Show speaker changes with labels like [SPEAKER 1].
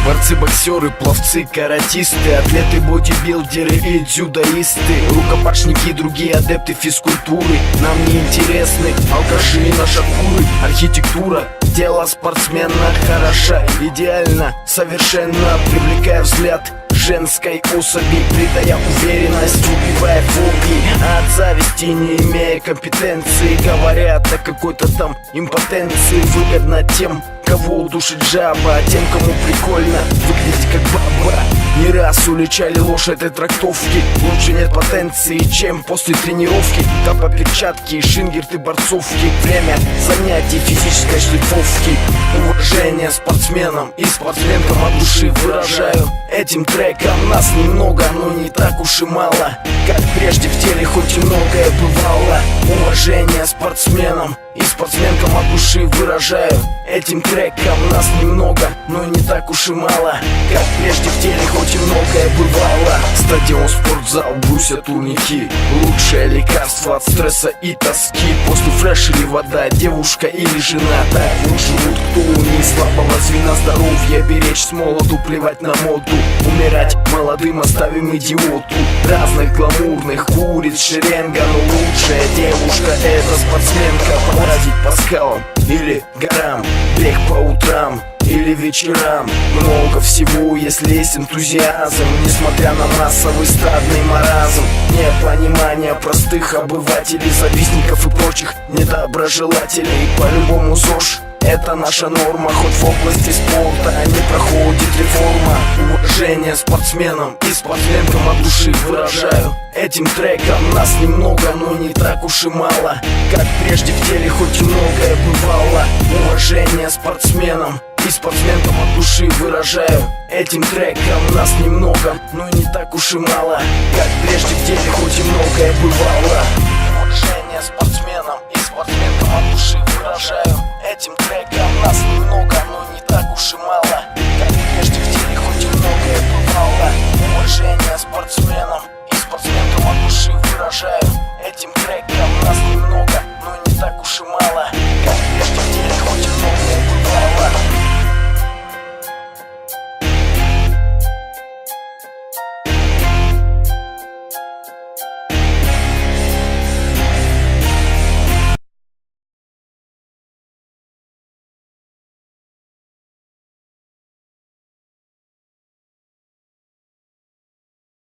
[SPEAKER 1] Борцы, боксеры, пловцы, каратисты, атлеты, бодибилдеры и дзюдоисты, рукопашники, другие адепты физкультуры. Нам не интересны алкаши и нашакуры. Архитектура тела спортсмена хороша, идеально, совершенно, привлекая взгляд женской особи, придая уверенность, убивая фобии. От зависти, не имея компетенции, говорят о какой-то там импотенции. Выгодно тем, кого удушит жаба, а тем, кому прикольно выглядеть как баба. Не раз уличали ложь этой трактовки. Лучше нет потенции, чем после тренировки. Капа, перчатки, шингерты, борцовки. Время занятий физической шлифовки. Уважение спортсменам и спортсменкам от души выражаю этим треком. Нас немного, но не так уж и мало, как прежде в теле хоть и многое бывало. Уважение спортсменам и спортсменкам от души выражаю этим треком. Нас немного, но не так уж и мало, как прежде в теле хоть и многое бывало. Стадион, спортзал, брусья, турники, лучшее лекарство от стресса и тоски. После фреш или вода, девушка или жена, так вот живут, кто не слабого звена здоровья. Беречь с молоду, плевать на моду, умирать молодым оставим идиоту. Разных гламурных куриц шеренга, но лучшая девушка — это спортсменка. Поразить по скалам или горам, бег по утрам или вечерам. Много всего, если есть энтузиазм, несмотря на массовый стадный маразм. Непонимание простых обывателей, завистников и прочих недоброжелателей. По-любому ЗОЖ — это наша норма, хоть в области спорта не проходит реформа. Уважение спортсменам и спортсменкам от души выражаю этим треком. Нас немного, но не так уж и мало, как прежде в теле хоть и многое бывало. Уважение спортсменам и спортсменкам от души выражаю этим треком. Нас немного, но не так уж и мало, как прежде в теле хоть и многое бывало. Уважение спортсменам